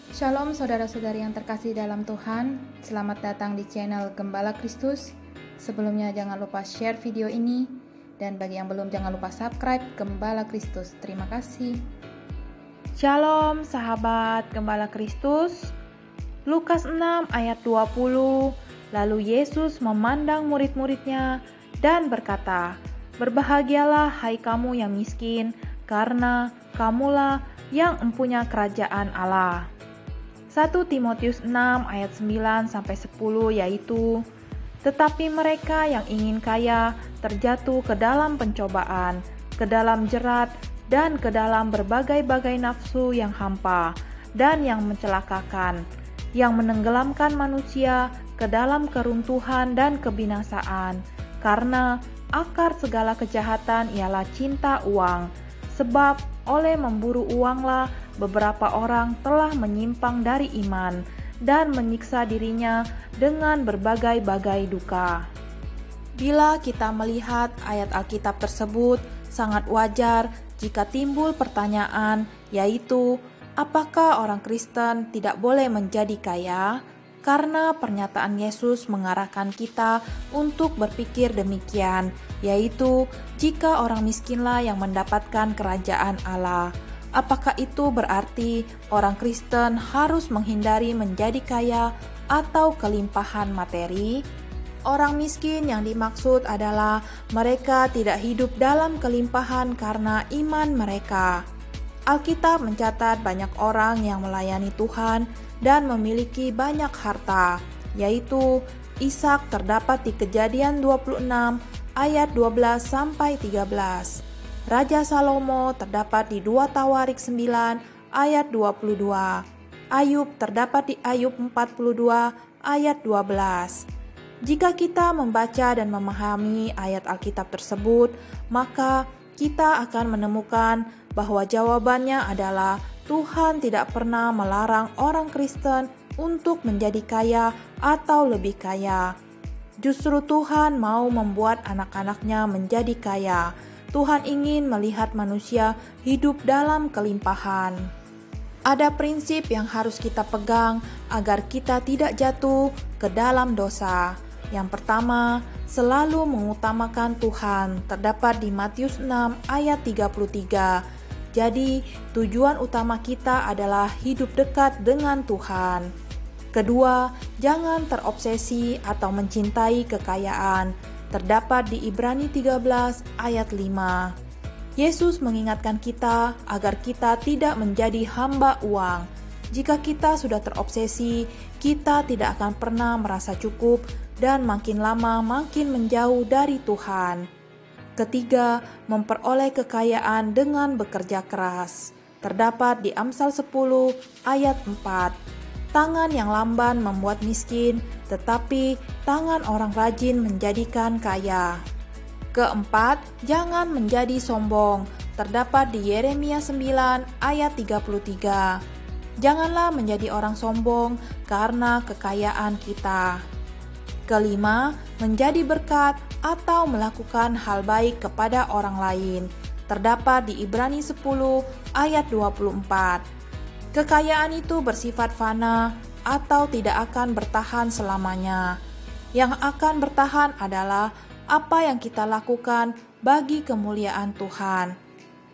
Shalom saudara-saudari yang terkasih dalam Tuhan, selamat datang di channel Gembala Kristus. Sebelumnya jangan lupa share video ini, dan bagi yang belum jangan lupa subscribe Gembala Kristus. Terima kasih. Shalom sahabat Gembala Kristus. Lukas 6 ayat 20. Lalu Yesus memandang murid-muridnya dan berkata, "Berbahagialah hai kamu yang miskin, karena kamulah yang empunya kerajaan Allah." 1 Timotius 6 ayat 9-10 yaitu, "Tetapi mereka yang ingin kaya terjatuh ke dalam pencobaan, ke dalam jerat, dan ke dalam berbagai-bagai nafsu yang hampa dan yang mencelakakan, yang menenggelamkan manusia ke dalam keruntuhan dan kebinasaan, karena akar segala kejahatan ialah cinta uang. Sebab oleh memburu uanglah beberapa orang telah menyimpang dari iman dan menyiksa dirinya dengan berbagai-bagai duka." Bila kita melihat ayat Alkitab tersebut, sangat wajar jika timbul pertanyaan, yaitu apakah orang Kristen tidak boleh menjadi kaya? Karena pernyataan Yesus mengarahkan kita untuk berpikir demikian, yaitu jika orang miskinlah yang mendapatkan kerajaan Allah. Apakah itu berarti orang Kristen harus menghindari menjadi kaya atau kelimpahan materi? Orang miskin yang dimaksud adalah mereka tidak hidup dalam kelimpahan karena iman mereka. Alkitab mencatat banyak orang yang melayani Tuhan dan memiliki banyak harta, yaitu Ishak terdapat di Kejadian 26 ayat 12-13. Raja Salomo terdapat di 2 Tawarik 9 ayat 22. Ayub terdapat di Ayub 42 ayat 12. Jika kita membaca dan memahami ayat Alkitab tersebut, maka kita akan menemukan bahwa jawabannya adalah Tuhan tidak pernah melarang orang Kristen untuk menjadi kaya atau lebih kaya. Justru Tuhan mau membuat anak-anaknya menjadi kaya. Tuhan ingin melihat manusia hidup dalam kelimpahan. Ada prinsip yang harus kita pegang agar kita tidak jatuh ke dalam dosa. Yang pertama, selalu mengutamakan Tuhan, terdapat di Matius 6 ayat 33. Jadi, tujuan utama kita adalah hidup dekat dengan Tuhan. Kedua, jangan terobsesi atau mencintai kekayaan, terdapat di Ibrani 13 ayat 5. Yesus mengingatkan kita agar kita tidak menjadi hamba uang. Jika kita sudah terobsesi, kita tidak akan pernah merasa cukup dan makin lama makin menjauh dari Tuhan. Ketiga, memperoleh kekayaan dengan bekerja keras. Terdapat di Amsal 10 ayat 4. Tangan yang lamban membuat miskin, tetapi tangan orang rajin menjadikan kaya. Keempat, jangan menjadi sombong. Terdapat di Yeremia 9 ayat 33. Janganlah menjadi orang sombong karena kekayaan kita. Kelima, menjadi berkat atau melakukan hal baik kepada orang lain. Terdapat di Ibrani 10 ayat 24. Kekayaan itu bersifat fana atau tidak akan bertahan selamanya. Yang akan bertahan adalah apa yang kita lakukan bagi kemuliaan Tuhan.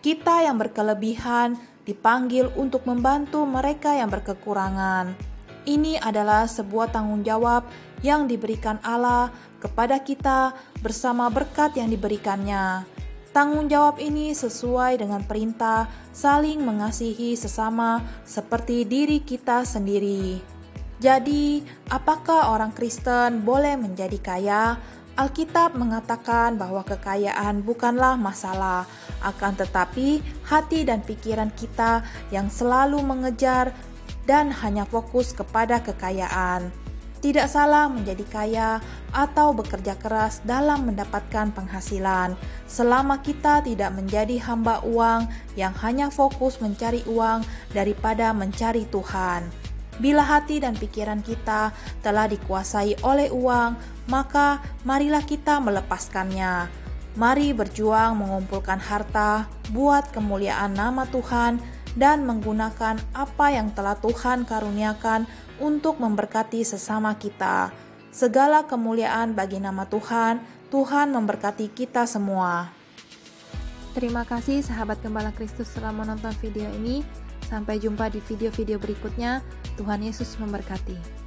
Kita yang berkelebihan dipanggil untuk membantu mereka yang berkekurangan. Ini adalah sebuah tanggung jawab yang diberikan Allah kepada kita bersama berkat yang diberikannya. Tanggung jawab ini sesuai dengan perintah saling mengasihi sesama seperti diri kita sendiri. Jadi, apakah orang Kristen boleh menjadi kaya? Alkitab mengatakan bahwa kekayaan bukanlah masalah, akan tetapi hati dan pikiran kita yang selalu mengejar dan hanya fokus kepada kekayaan. Tidak salah menjadi kaya atau bekerja keras dalam mendapatkan penghasilan, selama kita tidak menjadi hamba uang yang hanya fokus mencari uang daripada mencari Tuhan. Bila hati dan pikiran kita telah dikuasai oleh uang, maka marilah kita melepaskannya. Mari berjuang mengumpulkan harta buat kemuliaan nama Tuhan dan menggunakan apa yang telah Tuhan karuniakan untuk memberkati sesama kita. Segala kemuliaan bagi nama Tuhan. Tuhan memberkati kita semua. Terima kasih sahabat Gembala Kristus telah menonton video ini. Sampai jumpa di video-video berikutnya. Tuhan Yesus memberkati.